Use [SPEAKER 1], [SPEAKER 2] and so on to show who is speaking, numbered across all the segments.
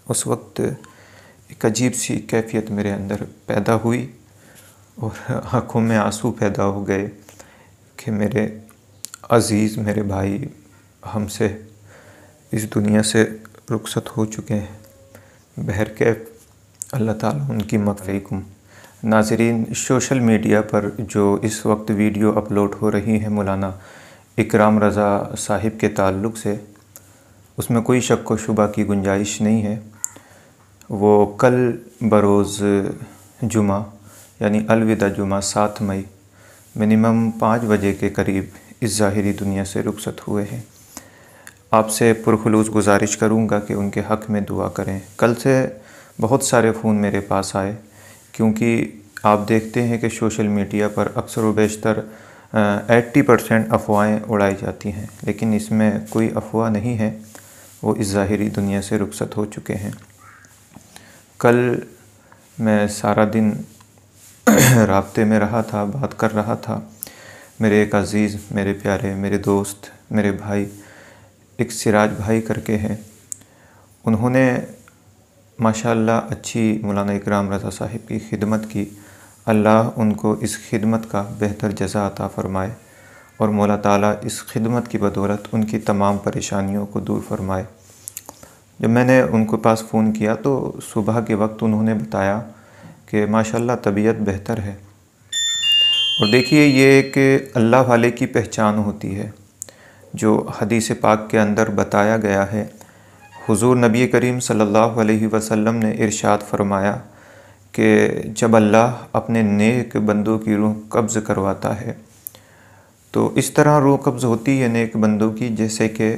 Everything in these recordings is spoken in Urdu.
[SPEAKER 1] اس وقت ایک عجیب سی کیفیت میرے اندر پیدا ہوئی اور آنکھوں میں آنسو پیدا ہو گئے کہ میرے عزیز میرے بھائی ہم سے اس دنیا سے رخصت ہو چکے ہیں۔ بہرکیف اللہ تعالیٰ ان کی مغفرت کرے۔ ناظرین، سوشل میڈیا پر جو اس وقت ویڈیو اپلوڈ ہو رہی ہیں مولانا اکرام رضا صاحب کے تعلق سے، اس میں کوئی شک و شبہ کی گنجائش نہیں ہے۔ وہ کل بروز جمعہ یعنی الوداع جمعہ 7 مئی منیمم 5 بجے کے قریب اس ظاہری دنیا سے رخصت ہوئے ہیں۔ آپ سے پرخلوص گزارش کروں گا کہ ان کے حق میں دعا کریں۔ کل سے بہت سارے فون میرے پاس آئے، کیونکہ آپ دیکھتے ہیں کہ سوشل میڈیا پر اکثر و بیشتر 80% افواہیں اڑائی جاتی ہیں، لیکن اس میں کوئی افواہ نہیں ہے، وہ اس ظاہری دنیا سے رخصت ہو چکے ہیں۔ کل میں سارا دن رابطے میں رہا تھا، بات کر رہا تھا۔ میرے ایک عزیز، میرے پیارے، میرے دوست، میرے بھائی، ایک سراج بھائی کر کے ہیں، انہوں نے ماشاءاللہ اچھی مولانا اکرام رضا صاحب کی خدمت کی۔ اللہ ان کو اس خدمت کا بہتر جزا عطا فرمائے اور مولا تعالیٰ اس خدمت کی بدولت ان کی تمام پریشانیوں کو دور فرمائے۔ جب میں نے ان کے پاس فون کیا تو صبح کے وقت انہوں نے بتایا کہ ماشاءاللہ طبیعت بہتر ہے۔ اور دیکھیے، یہ ایک اللہ والے کی پہچان ہوتی ہے، جو حدیث پاک کے اندر بتایا گیا ہے۔ حضور نبی کریم صلی اللہ علیہ وسلم نے ارشاد فرمایا کہ جب اللہ اپنے نیک بندوں کی روح قبض کرواتا ہے تو اس طرح روح قبض ہوتی ہے نیک بندوں کی جیسے کہ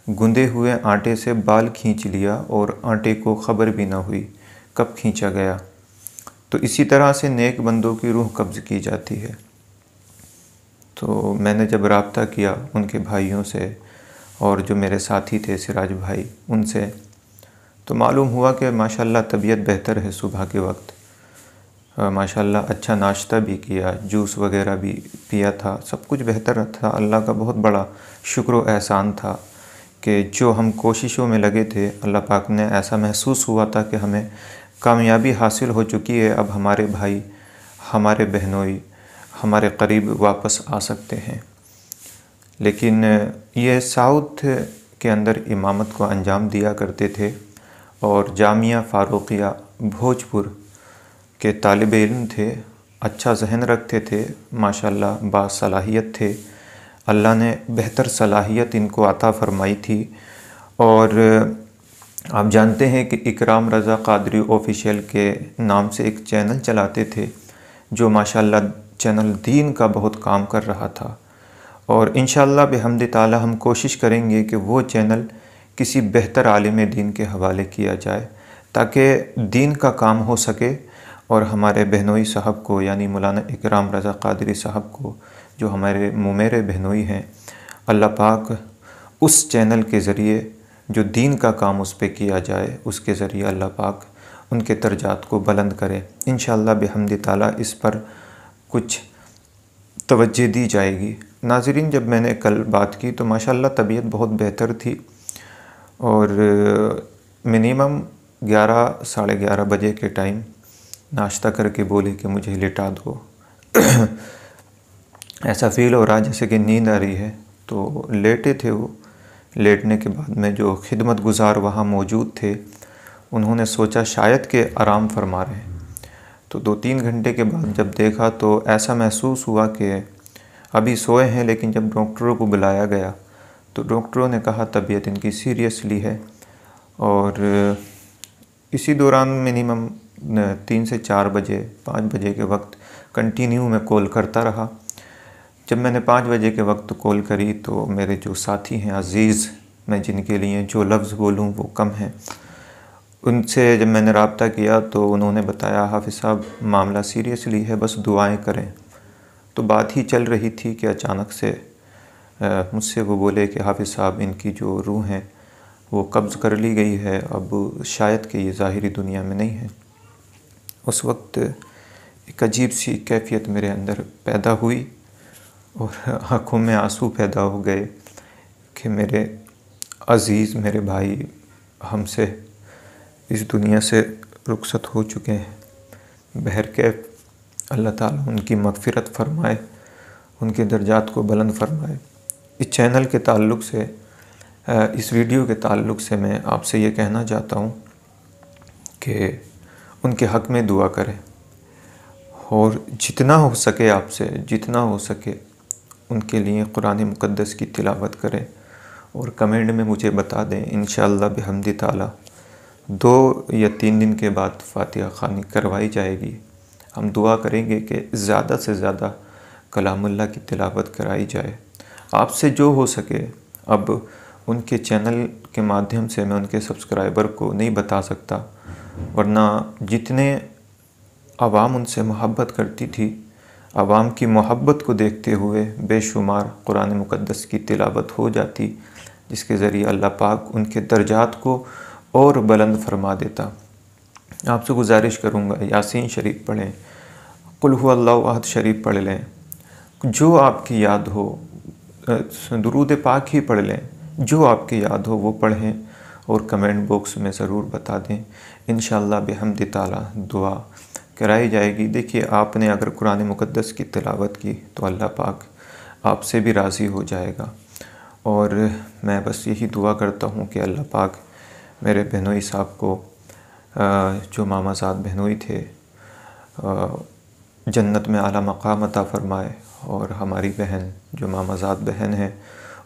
[SPEAKER 1] گندے ہوئے آٹے سے بال کھینچ لیا اور آٹے کو خبر بھی نہ ہوئی کب کھینچا گیا، تو اسی طرح سے نیک بندوں کی روح قبض کی جاتی ہے۔ تو میں نے جب رابطہ کیا ان کے بھائیوں سے اور جو میرے ساتھی تھے سراج بھائی، ان سے، تو معلوم ہوا کہ ماشاءاللہ طبیعت بہتر ہے۔ صبح کے وقت ماشاءاللہ اچھا ناشتہ بھی کیا، جوس وغیرہ بھی پیا تھا، سب کچھ بہتر تھا۔ اللہ کا بہت بڑا شکر و احسان تھا کہ جو ہم کوششوں میں لگے تھے، اللہ پاک نے ایسا محسوس ہوا تھا کہ ہمیں کامیابی حاصل ہو چکی ہے، اب ہمارے بھائی، ہمارے بہنوئی ہمارے قریب واپس آ سکتے ہیں۔ لیکن یہ ساؤتھ کے اندر امامت کو انجام دیا کرتے تھے اور جامعہ فاروقیہ بھوجپور کے طالب علم تھے، اچھا ذہن رکھتے تھے، ماشاءاللہ باصلاحیت تھے۔ اللہ نے بہتر صلاحیت ان کو عطا فرمائی تھی۔ اور آپ جانتے ہیں کہ اکرام رضا قادری آفیشیل کے نام سے ایک چینل چلاتے تھے، جو ماشاءاللہ چینل دین کا بہت کام کر رہا تھا، اور انشاءاللہ بحمد تعالی ہم کوشش کریں گے کہ وہ چینل کسی بہتر عالم دین کے حوالے کیا جائے تاکہ دین کا کام ہو سکے، اور ہمارے بہنوئی صاحب کو یعنی مولانا اکرام رضا قادری صاحب کو، جو ہمارے میرے بہنوئی ہیں، اللہ پاک اس چینل کے ذریعے جو دین کا کام اس پہ کیا جائے، اس کے ذریعے اللہ پاک ان کے درجات کو بلند کرے۔ انشاءاللہ بحمد تعالی اس پر کچھ توجہ دی جائے گی۔ ناظرین، جب میں نے کل بات کی تو ماشاءاللہ طبیعت بہت بہتر تھی، اور منیمم 11 ساڑھے 11 بجے کے ٹائم ناشتہ کر کے بولے کہ مجھے لٹا دو۔ ایسا فیل ہو رہا جیسے کہ نیند آ رہی ہے، تو لیٹے تھے وہ۔ لیٹنے کے بعد میں جو خدمت گزار وہاں موجود تھے، انہوں نے سوچا شاید کہ آرام فرما رہے ہیں، تو 2-3 گھنٹے کے بعد جب دیکھا تو ایسا محسوس ہوا کہ ابھی سوئے ہیں، لیکن جب ڈاکٹروں کو بلایا گیا تو ڈاکٹروں نے کہا طبیعت ان کی سیریسلی ہے۔ اور اسی دوران منیمم 3 سے 4 بجے 5 بجے کے وقت کنٹینیو میں کال کرتا رہا۔ جب میں نے 5 بجے کے وقت کال کری تو میرے جو ساتھی ہیں عزیز، میں جن کے لیے جو لفظ بولوں وہ کم ہیں، ان سے جب میں نے رابطہ کیا تو انہوں نے بتایا حافظ صاحب معاملہ سیریسلی ہے، بس دعائیں کریں۔ تو بات ہی چل رہی تھی کہ اچانک سے مجھ سے وہ بولے کہ حافظ صاحب ان کی جو روح ہے وہ قبض کر لی گئی ہے، اب شاید کہ یہ ظاہری دنیا میں نہیں ہے۔ اس وقت ایک عجیب سی کیفیت میرے اندر پیدا ہوئی اور آنکھوں میں آنسو پیدا ہو گئے کہ میرے عزیز میرے بھائی ہم سے اس دنیا سے رخصت ہو چکے ہیں، بہرکیف اللہ تعالیٰ ان کی مغفرت فرمائے، ان کے درجات کو بلند فرمائے۔ اس چینل کے تعلق سے، اس ویڈیو کے تعلق سے میں آپ سے یہ کہنا چاہتا ہوں کہ ان کے حق میں دعا کریں، اور جتنا ہو سکے آپ سے، جتنا ہو سکے ان کے لیے قرآن مقدس کی تلاوت کریں، اور کمنٹ میں مجھے بتا دیں۔ انشاءاللہ بحمد تعالیٰ 2 یا 3 دن کے بعد فاتحہ خوانی کروائی جائے گی۔ ہم دعا کریں گے کہ زیادہ سے زیادہ کلام اللہ کی تلاوت کرائی جائے۔ آپ سے جو ہو سکے، اب ان کے چینل کے مادھیم سے میں ان کے سبسکرائبر کو نہیں بتا سکتا، ورنہ جتنے عوام ان سے محبت کرتی تھی، عوام کی محبت کو دیکھتے ہوئے بے شمار قرآن مقدس کی تلاوت ہو جاتی، جس کے ذریعے اللہ پاک ان کے درجات کو اور بلند فرما دیتا۔ آپ سے گزارش کروں گا، یاسین شریف پڑھیں، قل هو اللہ احد شریف پڑھ لیں، جو آپ کی یاد ہو، درود پاک ہی پڑھ لیں، جو آپ کی یاد ہو وہ پڑھیں، اور کمنٹ باکس میں ضرور بتا دیں۔ انشاءاللہ بحمد تعالیٰ دعا کرائی جائے گی۔ دیکھیے، آپ نے اگر قرآن مقدس کی تلاوت کی تو اللہ پاک آپ سے بھی راضی ہو جائے گا، اور میں بس یہی دعا کرتا ہوں کہ اللہ پاک میرے بہنوئی صاحب کو، جو ماما زاد بہنوئی تھے، جنت میں اعلیٰ مقام عطا فرمائے، اور ہماری بہن جو ماما زاد بہن ہے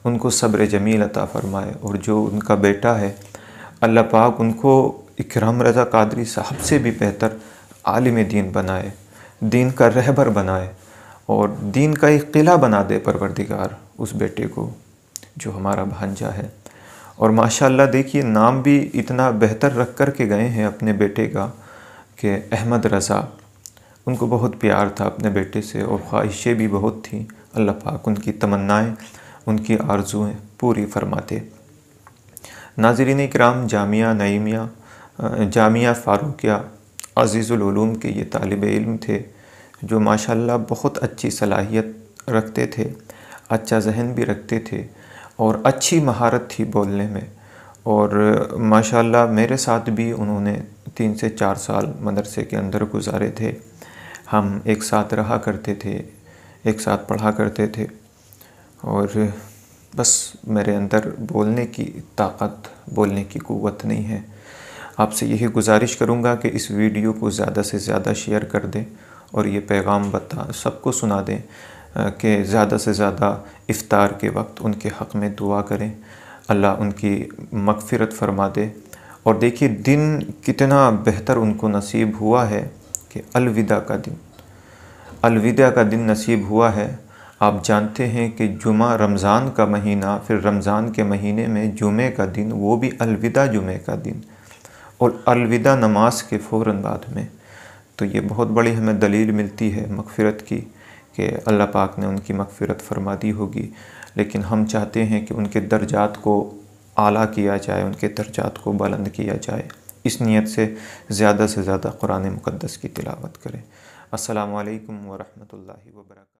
[SPEAKER 1] ان کو صبر جمیل عطا فرمائے، اور جو ان کا بیٹا ہے اللہ پاک ان کو اکرام رضا قادری صاحب سے بھی بہتر عالم دین بنائے، دین کا رہبر بنائے، اور دین کا ایک قلعہ بنا دے پروردگار اس بیٹے کو جو ہمارا بھانجا ہے۔ اور ماشاءاللہ دیکھیے، نام بھی اتنا بہتر رکھ کر کے گئے ہیں اپنے بیٹے کا کہ احمد رضا۔ ان کو بہت پیار تھا اپنے بیٹے سے، اور خواہشیں بھی بہت تھیں۔ اللہ پاک ان کی تمنائیں، ان کی آرزویں پوری فرماتے۔ ناظرین اکرام، جامعہ نعیمیہ، جامعہ فاروقیہ عزیز العلوم کے یہ طالب علم تھے جو ماشاءاللہ بہت اچھی صلاحیت رکھتے تھے، اچھا ذہن بھی رکھتے تھے، اور اچھی مہارت تھی بولنے میں، اور ماشاءاللہ میرے ساتھ بھی انہوں نے 3 سے 4 سال مدرسے کے اندر گزارے تھے۔ ہم ایک ساتھ رہا کرتے تھے، ایک ساتھ پڑھا کرتے تھے، اور بس میرے اندر بولنے کی طاقت، بولنے کی قوت نہیں ہے۔ آپ سے یہی گزارش کروں گا کہ اس ویڈیو کو زیادہ سے زیادہ شیئر کر دیں، اور یہ پیغام سب کو سنا دیں کہ زیادہ سے زیادہ افطار کے وقت ان کے حق میں دعا کریں، اللہ ان کی مغفرت فرما دے۔ اور دیکھیے، دن کتنا بہتر ان کو نصیب ہوا ہے کہ الوداع کا دن نصیب ہوا ہے۔ آپ جانتے ہیں کہ جمعہ رمضان کا مہینہ، پھر رمضان کے مہینے میں جمعے کا دن، وہ بھی الوداع جمعے کا دن، اور الوداع نماز کے فوراً بعد میں۔ تو یہ بہت بڑی ہمیں دلیل ملتی ہے مغفرت کی، کہ اللہ پاک نے ان کی مغفرت فرما دی ہوگی، لیکن ہم چاہتے ہیں کہ ان کے درجات کو اعلیٰ کیا جائے، ان کے درجات کو بلند کیا جائے۔ اس نیت سے زیادہ قرآن مقدس کی تلاوت کریں۔ السلام علیکم ورحمۃ اللہ وبرکاتہ۔